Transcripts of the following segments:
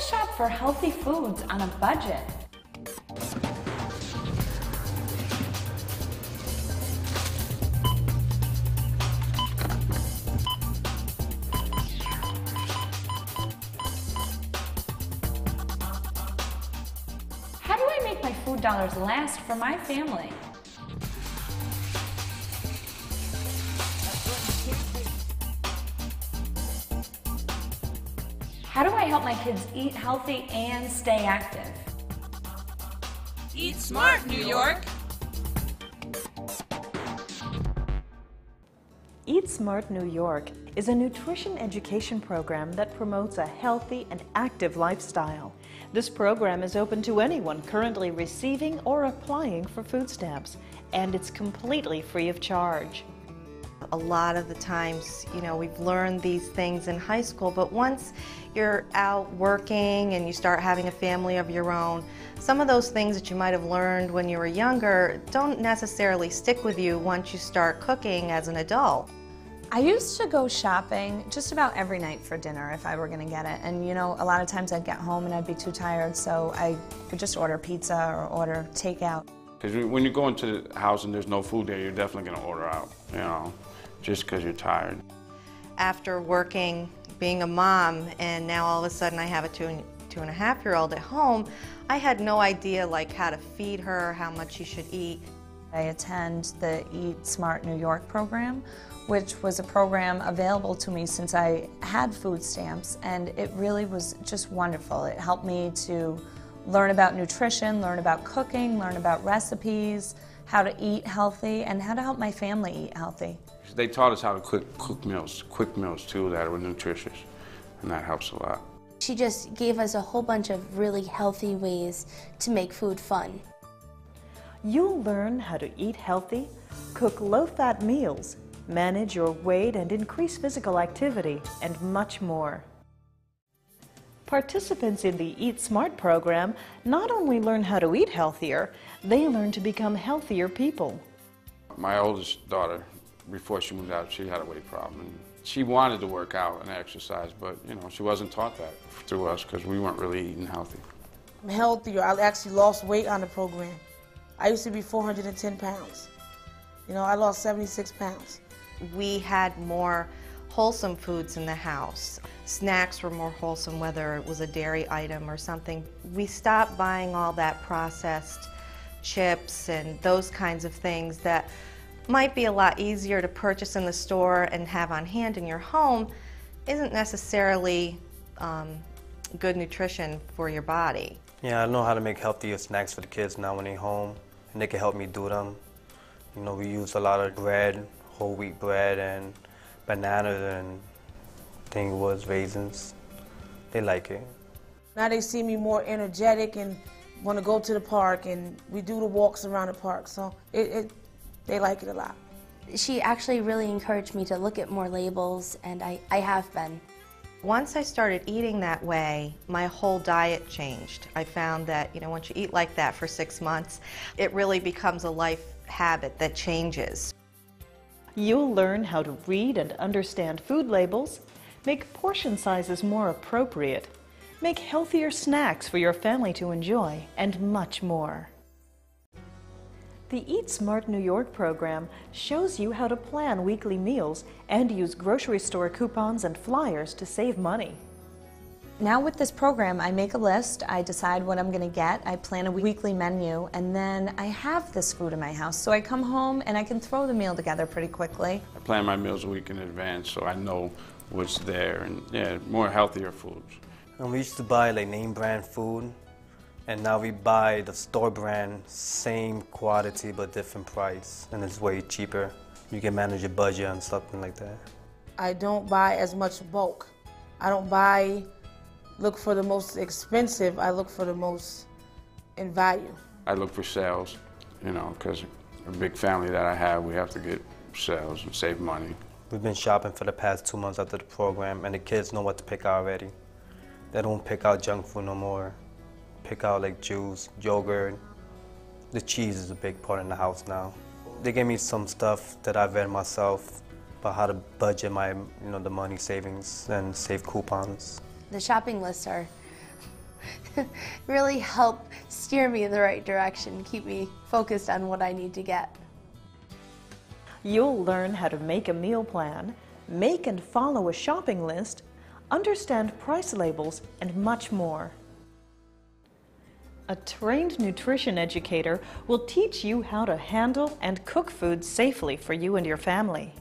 shop for healthy foods on a budget? How do I make my food dollars last for my family? How do I help my kids eat healthy and stay active? Eat smart, New York! Eat Smart New York is a nutrition education program that promotes a healthy and active lifestyle. This program is open to anyone currently receiving or applying for food stamps, and it's completely free of charge. A lot of the times, we've learned these things in high school, but once you're out working and you start having a family of your own, some of those things that you might have learned when you were younger don't necessarily stick with you once you start cooking as an adult. I used to go shopping just about every night for dinner if I were going to get it. And a lot of times I'd get home and I'd be too tired, so I would just order pizza or order takeout. Because when you go into the house and there's no food there, you're definitely going to order out, just because you're tired. After working, being a mom, and now all of a sudden I have a two and a half year old at home, I had no idea how to feed her, how much she should eat. I attend the Eat Smart New York program, which was a program available to me since I had food stamps, and it really was just wonderful. It helped me to learn about nutrition, learn about cooking, learn about recipes, how to eat healthy, and how to help my family eat healthy. They taught us how to cook quick meals too, that were nutritious, and that helps a lot. She just gave us a whole bunch of really healthy ways to make food fun. You'll learn how to eat healthy, cook low-fat meals, manage your weight and increase physical activity, and much more. Participants in the Eat Smart program not only learn how to eat healthier, they learn to become healthier people. My oldest daughter, before she moved out, she had a weight problem. And she wanted to work out and exercise, but she wasn't taught that through us because we weren't really eating healthy. I'm healthier. I actually lost weight on the program. I used to be 410 pounds. I lost 76 pounds. We had more wholesome foods in the house. Snacks were more wholesome, whether it was a dairy item or something. We stopped buying all that processed chips and those kinds of things that might be a lot easier to purchase in the store and have on hand in your home. Isn't necessarily good nutrition for your body. Yeah, I know how to make healthier snacks for the kids now when they're home, and they can help me do them. We use a lot of bread, whole wheat bread, and bananas, and I think it was raisins. They like it. Now they see me more energetic and want to go to the park, and we do the walks around the park, so they like it a lot. She actually really encouraged me to look at more labels, and I have been. Once I started eating that way, my whole diet changed. I found that, once you eat like that for 6 months, it really becomes a life habit that changes. You'll learn how to read and understand food labels, make portion sizes more appropriate, make healthier snacks for your family to enjoy, and much more. The Eat Smart New York program shows you how to plan weekly meals and use grocery store coupons and flyers to save money. Now with this program, I make a list, I decide what I'm going to get, I plan a weekly menu, and then I have this food in my house. So I come home and I can throw the meal together pretty quickly. I plan my meals a week in advance so I know what's there, and more healthier foods. And we used to buy name brand food, and now we buy the store brand, same quality but different price, and it's way cheaper. You can manage your budget on something like that. I don't buy as much bulk. I don't look for the most expensive, I look for the most in value. I look for sales, because a big family that I have, we have to get sales and save money. We've been shopping for the past 2 months after the program, and the kids know what to pick out already. They don't pick out junk food no more. Pick out juice, yogurt. The cheese is a big part in the house now. They gave me some stuff that I've read myself about how to budget my, the money savings and save coupons. The shopping lists are really help steer me in the right direction, keep me focused on what I need to get. You'll learn how to make a meal plan, make and follow a shopping list, understand price labels, and much more. A trained nutrition educator will teach you how to handle and cook food safely for you and your family.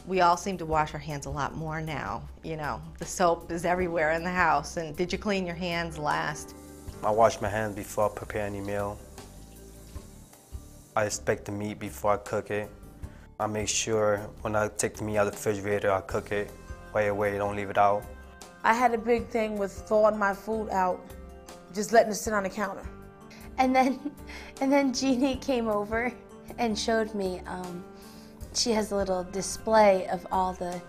We all seem to wash our hands a lot more now. You know, the soap is everywhere in the house. And did you clean your hands last? I wash my hands before I prepare any meal. I inspect the meat before I cook it. I make sure when I take the meat out of the refrigerator, I cook it right away, don't leave it out. I had a big thing with thawing my food out, just letting it sit on the counter. And then Jeannie came over and showed me, she has a little display of all the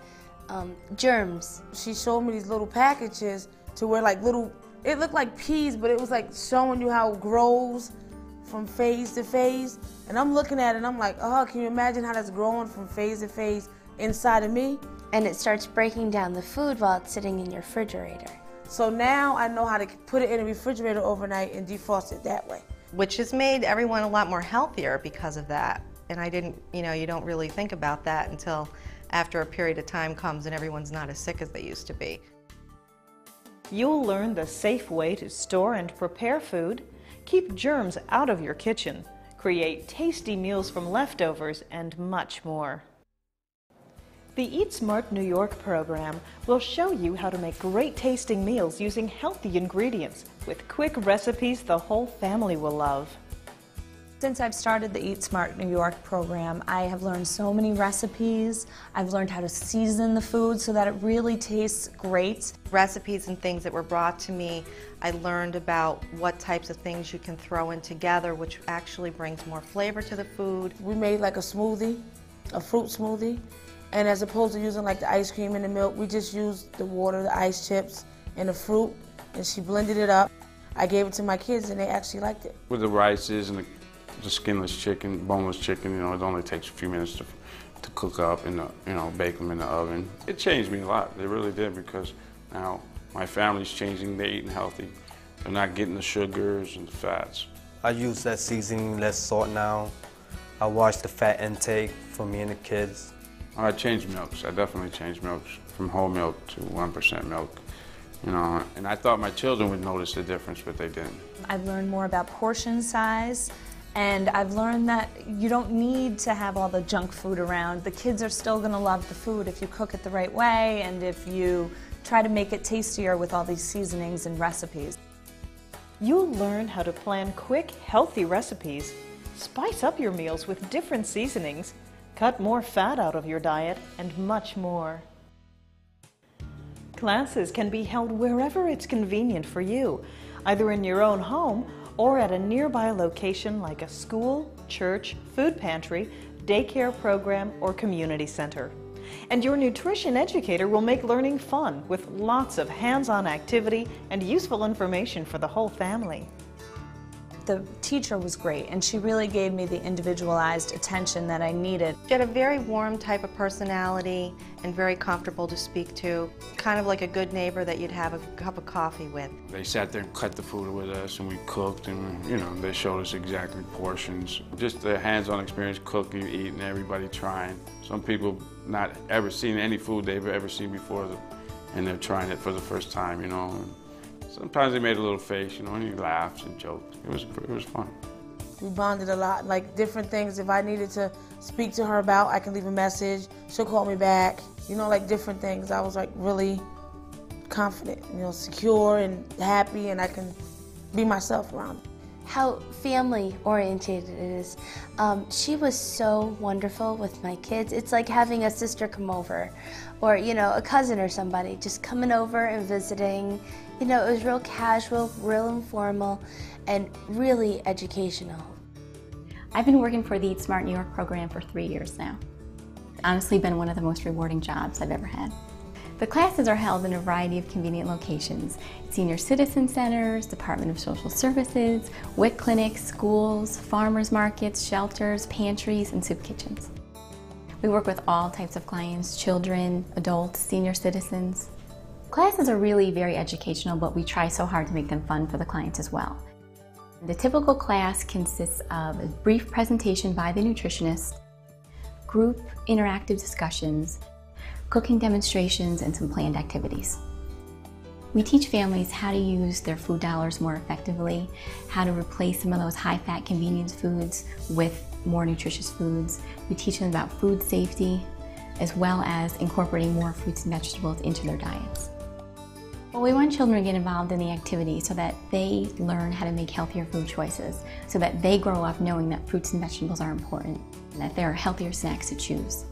germs. She showed me these little packages to where like little, it looked like peas, but it was like showing you how it grows from phase to phase. And I'm looking at it and I'm like, oh, can you imagine how that's growing from phase to phase inside of me? And it starts breaking down the food while it's sitting in your refrigerator. So now I know how to put it in the refrigerator overnight and defrost it that way. Which has made everyone a lot more healthier because of that. And I didn't, you don't really think about that until after a period of time comes and everyone's not as sick as they used to be. You'll learn the safe way to store and prepare food, keep germs out of your kitchen, create tasty meals from leftovers, and much more. The Eat Smart New York program will show you how to make great tasting meals using healthy ingredients with quick recipes the whole family will love. Since I've started the Eat Smart New York program, I have learned so many recipes. I've learned how to season the food so that it really tastes great. Recipes and things that were brought to me, I learned about what types of things you can throw in together, which actually brings more flavor to the food. We made like a smoothie, a fruit smoothie, and as opposed to using like the ice cream and the milk, we just used the water, the ice chips, and the fruit, and she blended it up. I gave it to my kids and they actually liked it. With the rices and the skinless chicken, boneless chicken, it only takes a few minutes to cook up and bake them in the oven. It changed me a lot. It really did, because now my family's changing. They're eating healthy. They're not getting the sugars and the fats. I use less seasoning, less salt now. I watch the fat intake for me and the kids. I changed milks. I definitely changed milks from whole milk to 1% milk. And I thought my children would notice the difference, but they didn't. I've learned more about portion size, and I've learned that you don't need to have all the junk food around. The kids are still going to love the food if you cook it the right way and if you try to make it tastier with all these seasonings and recipes. You'll learn how to plan quick, healthy recipes, spice up your meals with different seasonings, cut more fat out of your diet, and much more. Classes can be held wherever it's convenient for you, either in your own home or at a nearby location like a school, church, food pantry, daycare program, or community center. And your nutrition educator will make learning fun with lots of hands-on activity and useful information for the whole family. The teacher was great, and she really gave me the individualized attention that I needed. She had a very warm type of personality and very comfortable to speak to, kind of like a good neighbor that you'd have a cup of coffee with. They sat there and cut the food with us, and we cooked, and they showed us exactly portions. Just the hands-on experience, cooking, eating, everybody trying. Some people not ever seen any food they've ever seen before, and they're trying it for the first time, Sometimes they made a little face, and he laughed and joked. It was fun. We bonded a lot, like different things. If I needed to speak to her about, I can leave a message. She'll call me back. Like different things. I was like really confident, secure and happy, and I can be myself around. How family oriented it is. She was so wonderful with my kids. It's like having a sister come over, or a cousin or somebody just coming over and visiting. It was real casual, real informal, and really educational. I've been working for the Eat Smart New York program for 3 years now. It's honestly been one of the most rewarding jobs I've ever had. The classes are held in a variety of convenient locations: senior citizen centers, Department of Social Services, WIC clinics, schools, farmers markets, shelters, pantries, and soup kitchens. We work with all types of clients: children, adults, senior citizens. Classes are really very educational, but we try so hard to make them fun for the clients as well. The typical class consists of a brief presentation by the nutritionist, group interactive discussions, cooking demonstrations, and some planned activities. We teach families how to use their food dollars more effectively, how to replace some of those high-fat convenience foods with more nutritious foods. We teach them about food safety, as well as incorporating more fruits and vegetables into their diets. Well, we want children to get involved in the activity so that they learn how to make healthier food choices, so that they grow up knowing that fruits and vegetables are important, and that there are healthier snacks to choose.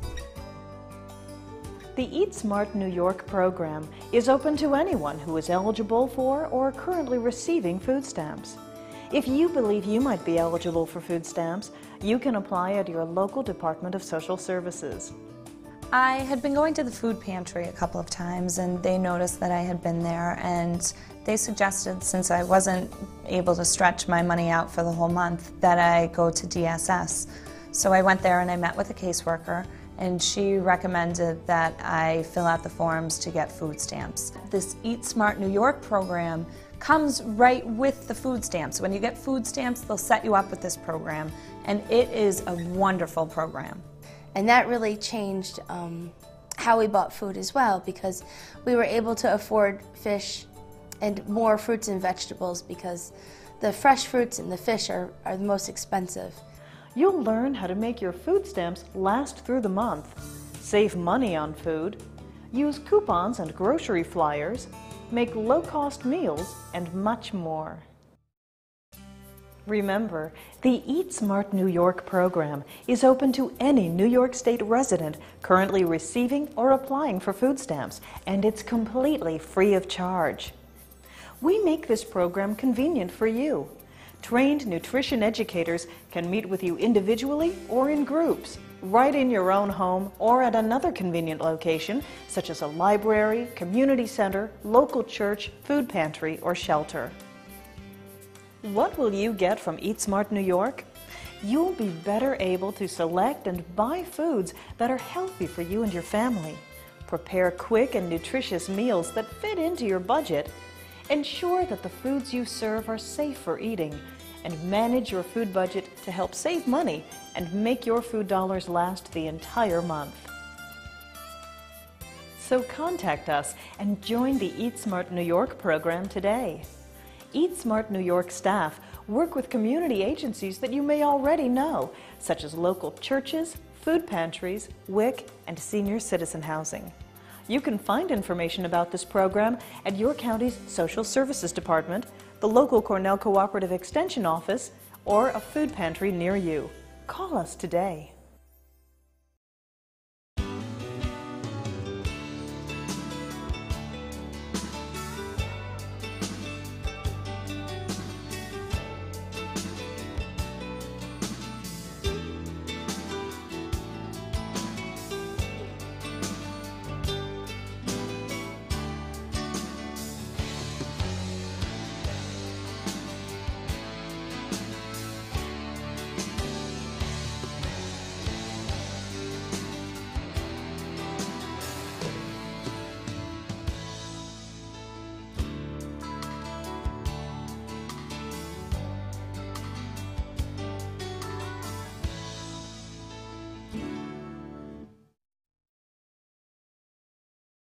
The Eat Smart New York program is open to anyone who is eligible for or currently receiving food stamps. If you believe you might be eligible for food stamps, you can apply at your local Department of Social Services. I had been going to the food pantry a couple of times, and they noticed that I had been there, and they suggested, since I wasn't able to stretch my money out for the whole month, that I go to DSS. So I went there and I met with a caseworker, and she recommended that I fill out the forms to get food stamps. This Eat Smart New York program comes right with the food stamps. When you get food stamps, they'll set you up with this program, and it is a wonderful program. And that really changed how we bought food as well, because we were able to afford fish and more fruits and vegetables, because the fresh fruits and the fish are the most expensive. You'll learn how to make your food stamps last through the month, save money on food, use coupons and grocery flyers, make low-cost meals, and much more. Remember, the Eat Smart New York program is open to any New York State resident currently receiving or applying for food stamps, and it's completely free of charge. We make this program convenient for you. Trained nutrition educators can meet with you individually or in groups, right in your own home or at another convenient location, such as a library, community center, local church, food pantry, or shelter. What will you get from Eat Smart New York? You'll be better able to select and buy foods that are healthy for you and your family. Prepare quick and nutritious meals that fit into your budget. Ensure that the foods you serve are safe for eating, and manage your food budget to help save money and make your food dollars last the entire month. So contact us and join the Eat Smart New York program today. Eat Smart New York staff work with community agencies that you may already know, such as local churches, food pantries, WIC, and senior citizen housing. You can find information about this program at your county's Social Services Department, the local Cornell Cooperative Extension Office, or a food pantry near you. Call us today.